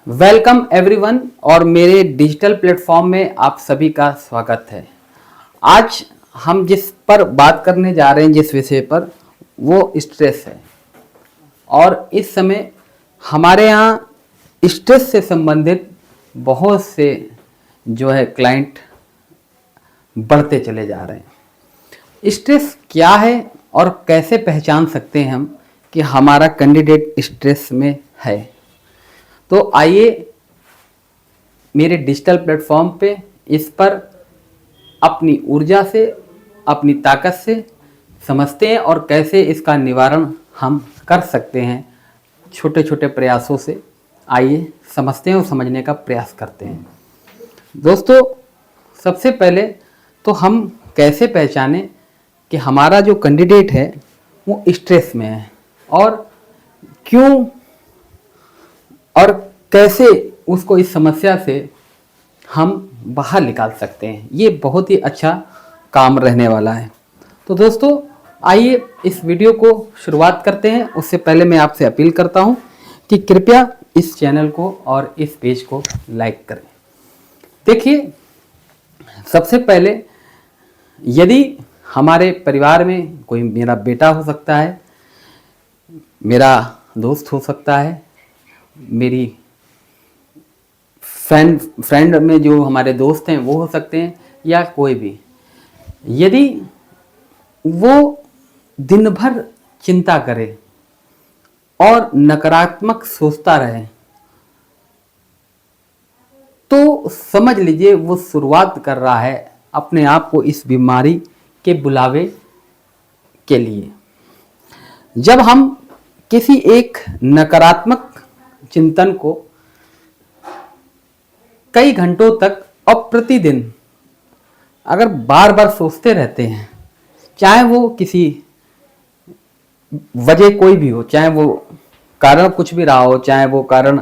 Welcome everyone और मेरे digital platform में आप सभी का स्वागत है। आज हम जिस पर बात करने जा रहे हैं, जिस विषय पर, वो स्ट्रेस है। और इस समय हमारे यहाँ स्ट्रेस से संबंधित बहुत से क्लाइंट बढ़ते चले जा रहे हैं। स्ट्रेस क्या है और कैसे पहचान सकते हैं हम कि हमारा कैंडिडेट स्ट्रेस में है। तो आइए मेरे डिजिटल प्लेटफॉर्म पे इस पर अपनी ऊर्जा से, अपनी ताकत से समझते हैं और कैसे इसका निवारण हम कर सकते हैं छोटे छोटे प्रयासों से। आइए समझते हैं और समझने का प्रयास करते हैं। दोस्तों, सबसे पहले तो हम कैसे पहचानें कि हमारा जो कैंडिडेट है वो स्ट्रेस में है और क्यों और कैसे उसको इस समस्या से हम बाहर निकाल सकते हैं। ये बहुत ही अच्छा काम रहने वाला है। तो दोस्तों, आइए इस वीडियो को शुरुआत करते हैं। उससे पहले मैं आपसे अपील करता हूं कि कृपया इस चैनल को और इस पेज को लाइक करें। देखिए, सबसे पहले यदि हमारे परिवार में कोई, मेरा बेटा हो सकता है, मेरा दोस्त हो सकता है, मेरी फ्रेंड में जो हमारे दोस्त हैं वो हो सकते हैं, या कोई भी, यदि वो दिन भर चिंता करे और नकारात्मक सोचता रहे तो समझ लीजिए वो शुरुआत कर रहा है अपने आप को इस बीमारी के बुलावे के लिए। जब हम किसी एक नकारात्मक चिंतन को कई घंटों तक और प्रतिदिन अगर बार बार सोचते रहते हैं, चाहे वो किसी वजह कोई भी हो, चाहे वो कारण कुछ भी रहा हो, चाहे वो कारण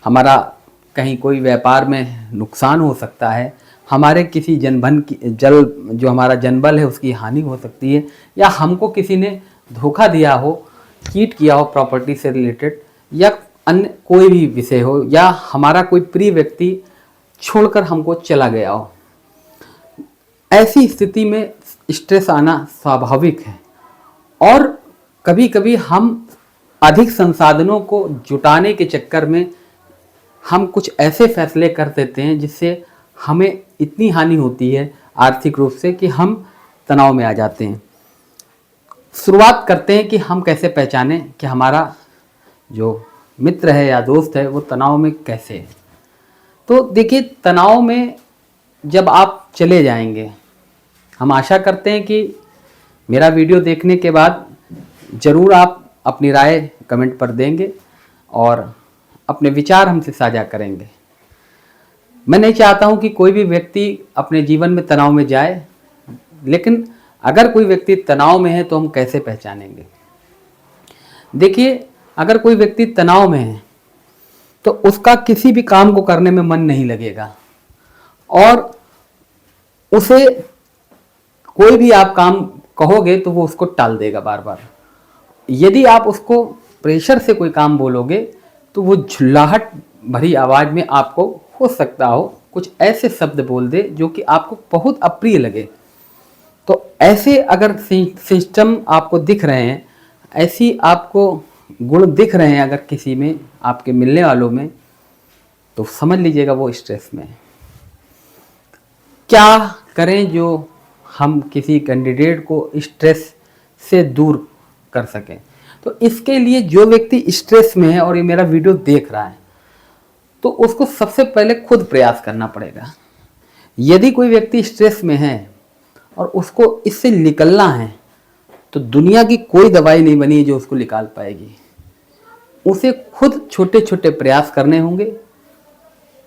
हमारा कहीं कोई व्यापार में नुकसान हो सकता है, हमारे किसी जनधन की जो हमारा जनबल है उसकी हानि हो सकती है, या हमको किसी ने धोखा दिया हो, चीट किया हो प्रॉपर्टी से रिलेटेड, या अन्य कोई भी विषय हो, या हमारा कोई प्रिय व्यक्ति छोड़कर हमको चला गया हो। ऐसी स्थिति में स्ट्रेस आना स्वाभाविक है। और कभी कभी हम अधिक संसाधनों को जुटाने के चक्कर में हम कुछ ऐसे फैसले कर देते हैं जिससे हमें इतनी हानि होती है आर्थिक रूप से कि हम तनाव में आ जाते हैं। शुरुआत करते हैं कि हम कैसे पहचानें कि हमारा जो मित्र है या दोस्त है वो तनाव में कैसे है। तो देखिए, तनाव में जब आप चले जाएंगे, हम आशा करते हैं कि मेरा वीडियो देखने के बाद ज़रूर आप अपनी राय कमेंट पर देंगे और अपने विचार हमसे साझा करेंगे। मैं नहीं चाहता हूं कि कोई भी व्यक्ति अपने जीवन में तनाव में जाए, लेकिन अगर कोई व्यक्ति तनाव में है तो हम कैसे पहचानेंगे। देखिए, अगर कोई व्यक्ति तनाव में है तो उसका किसी भी काम को करने में मन नहीं लगेगा और उसे कोई भी आप काम कहोगे तो वो उसको टाल देगा बार बार। यदि आप उसको प्रेशर से कोई काम बोलोगे तो वो झुल्लाहट भरी आवाज़ में आपको हो सकता हो कुछ ऐसे शब्द बोल दे जो कि आपको बहुत अप्रिय लगे। तो ऐसे अगर सिस्टम आपको दिख रहे हैं, ऐसी आपको गुण दिख रहे हैं अगर किसी में, आपके मिलने वालों में, तो समझ लीजिएगा वो स्ट्रेस में है। क्या करें जो हम किसी कैंडिडेट को स्ट्रेस से दूर कर सकें। तो इसके लिए जो व्यक्ति स्ट्रेस में है और ये मेरा वीडियो देख रहा है तो उसको सबसे पहले खुद प्रयास करना पड़ेगा। यदि कोई व्यक्ति स्ट्रेस में है और उसको इससे निकलना है तो दुनिया की कोई दवाई नहीं बनी है जो उसको निकाल पाएगी। उसे खुद छोटे छोटे प्रयास करने होंगे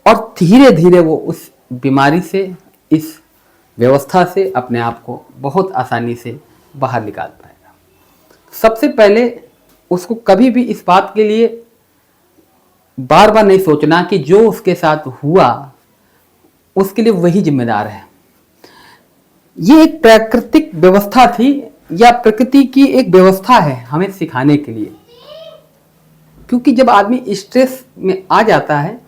और धीरे धीरे वो उस बीमारी से, इस व्यवस्था से अपने आप को बहुत आसानी से बाहर निकाल पाएगा। सबसे पहले उसको कभी भी इस बात के लिए बार बार नहीं सोचना कि जो उसके साथ हुआ उसके लिए वही जिम्मेदार है। ये एक प्राकृतिक व्यवस्था थी या प्रकृति की एक व्यवस्था है हमें सिखाने के लिए। क्योंकि जब आदमी स्ट्रेस में आ जाता है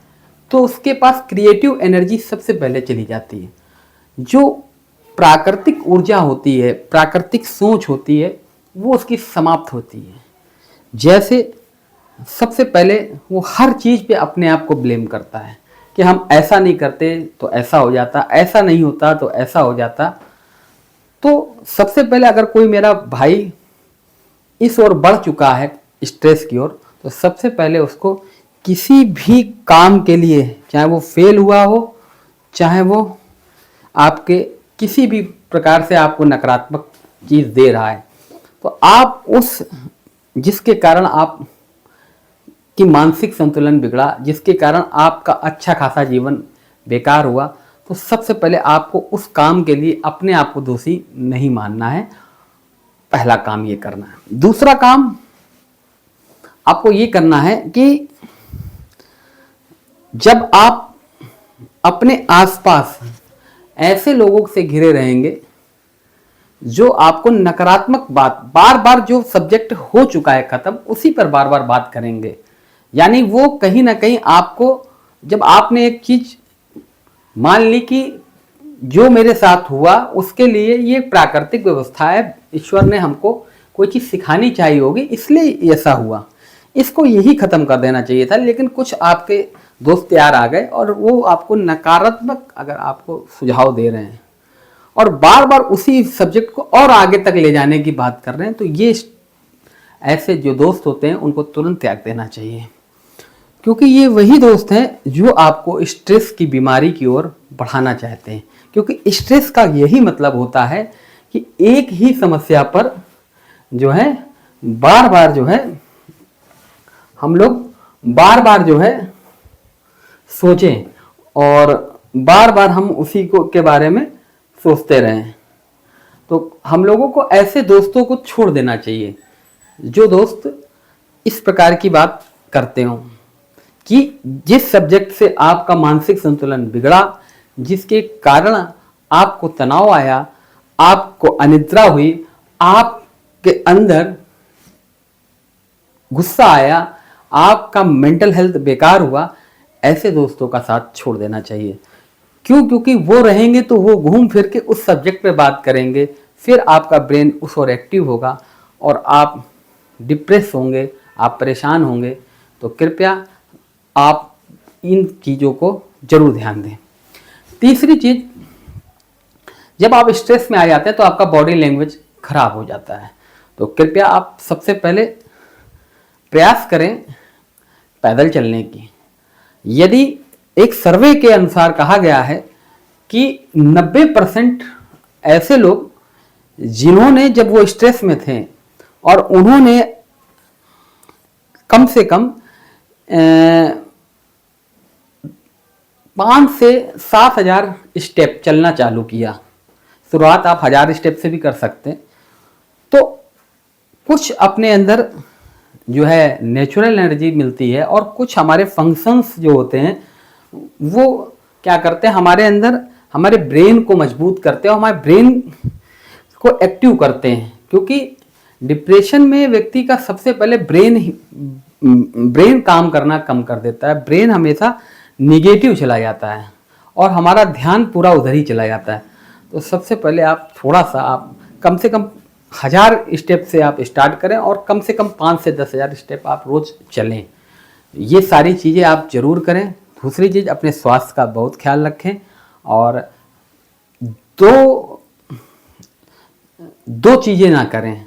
तो उसके पास क्रिएटिव एनर्जी सबसे पहले चली जाती है। जो प्राकृतिक ऊर्जा होती है, प्राकृतिक सोच होती है, वो उसकी समाप्त होती है। जैसे सबसे पहले वो हर चीज़ पे अपने आप को ब्लेम करता है कि हम ऐसा नहीं करते तो ऐसा हो जाता, ऐसा नहीं होता तो ऐसा हो जाता। तो सबसे पहले अगर कोई मेरा भाई इस ओर बढ़ चुका है स्ट्रेस की ओर, तो सबसे पहले उसको किसी भी काम के लिए, चाहे वो फेल हुआ हो, चाहे वो आपके किसी भी प्रकार से आपको नकारात्मक चीज़ दे रहा है, तो आप उस जिसके कारण आप की मानसिक संतुलन बिगड़ा, जिसके कारण आपका अच्छा खासा जीवन बेकार हुआ, तो सबसे पहले आपको उस काम के लिए अपने आप को दोषी नहीं मानना है। पहला काम ये करना है। दूसरा काम आपको ये करना है कि जब आप अपने आसपास ऐसे लोगों से घिरे रहेंगे जो आपको नकारात्मक बात, बार बार जो सब्जेक्ट हो चुका है खत्म, उसी पर बार बार बात करेंगे, यानी वो कहीं ना कहीं आपको, जब आपने एक चीज मान ली कि जो मेरे साथ हुआ उसके लिए ये प्राकृतिक व्यवस्था है, ईश्वर ने हमको कोई चीज सिखानी चाहिए होगी इसलिए ऐसा हुआ, इसको यही खत्म कर देना चाहिए था। लेकिन कुछ आपके दोस्त यार आ गए और वो आपको नकारात्मक अगर आपको सुझाव दे रहे हैं और बार बार उसी सब्जेक्ट को और आगे तक ले जाने की बात कर रहे हैं, तो ये ऐसे जो दोस्त होते हैं उनको तुरंत त्याग देना चाहिए, क्योंकि ये वही दोस्त हैं जो आपको स्ट्रेस की बीमारी की ओर बढ़ाना चाहते हैं। क्योंकि स्ट्रेस का यही मतलब होता है कि एक ही समस्या पर जो है बार बार जो है हम लोग बार बार जो है सोचें और बार बार हम उसी को के बारे में सोचते रहें। तो हम लोगों को ऐसे दोस्तों को छोड़ देना चाहिए जो दोस्त इस प्रकार की बात करते हों कि जिस सब्जेक्ट से आपका मानसिक संतुलन बिगड़ा, जिसके कारण आपको तनाव आया, आपको अनिद्रा हुई, आपके अंदर गुस्सा आया, आपका मेंटल हेल्थ बेकार हुआ, ऐसे दोस्तों का साथ छोड़ देना चाहिए। क्यों? क्योंकि वो रहेंगे तो वो घूम फिर के उस सब्जेक्ट पे बात करेंगे, फिर आपका ब्रेन उस ओर एक्टिव होगा और आप डिप्रेस होंगे, आप परेशान होंगे। तो कृपया आप इन चीज़ों को जरूर ध्यान दें। तीसरी चीज़, जब आप स्ट्रेस में आ जाते हैं तो आपका बॉडी लैंग्वेज खराब हो जाता है। तो कृपया आप सबसे पहले प्रयास करें पैदल चलने की। यदि एक सर्वे के अनुसार कहा गया है कि 90% ऐसे लोग जिन्होंने, जब वो स्ट्रेस में थे और उन्होंने कम से कम 5 से 7,000 स्टेप चलना चालू किया, शुरुआत आप 1000 स्टेप से भी कर सकते हैं, तो कुछ अपने अंदर जो है नेचुरल एनर्जी मिलती है और कुछ हमारे फंक्शंस जो होते हैं वो क्या करते हैं, हमारे अंदर हमारे ब्रेन को मजबूत करते हैं और हमारे ब्रेन को एक्टिव करते हैं। क्योंकि डिप्रेशन में व्यक्ति का सबसे पहले ब्रेन काम करना कम कर देता है, ब्रेन हमेशा निगेटिव चला जाता है और हमारा ध्यान पूरा उधर ही चला जाता है। तो सबसे पहले आप थोड़ा सा, आप कम से कम 1000 स्टेप से आप स्टार्ट करें और कम से कम 5 से 10,000 स्टेप आप रोज चलें। ये सारी चीज़ें आप जरूर करें। दूसरी चीज़, अपने स्वास्थ्य का बहुत ख्याल रखें और दो चीज़ें ना करें,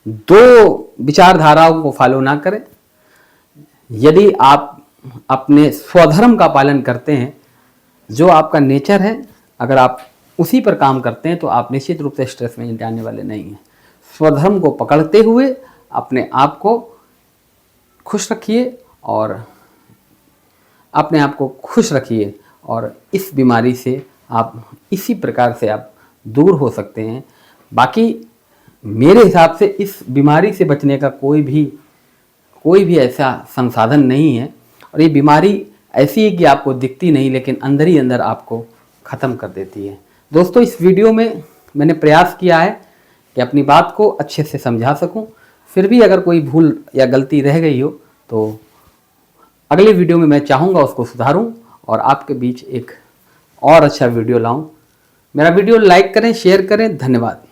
दो विचारधाराओं को फॉलो ना करें। यदि आप अपने स्वधर्म का पालन करते हैं, जो आपका नेचर है, अगर आप उसी पर काम करते हैं तो आप निश्चित रूप से स्ट्रेस में जाने वाले नहीं हैं। स्वधर्म को पकड़ते हुए अपने आप को खुश रखिए और अपने आप को खुश रखिए और इस बीमारी से आप इसी प्रकार से आप दूर हो सकते हैं। बाकी मेरे हिसाब से इस बीमारी से बचने का कोई भी ऐसा संसाधन नहीं है और ये बीमारी ऐसी है कि आपको दिखती नहीं, लेकिन अंदर ही अंदर आपको ख़त्म कर देती है। दोस्तों, इस वीडियो में मैंने प्रयास किया है कि अपनी बात को अच्छे से समझा सकूं। फिर भी अगर कोई भूल या गलती रह गई हो तो अगले वीडियो में मैं चाहूँगा उसको सुधारूं और आपके बीच एक और अच्छा वीडियो लाऊं। मेरा वीडियो लाइक करें, शेयर करें। धन्यवाद।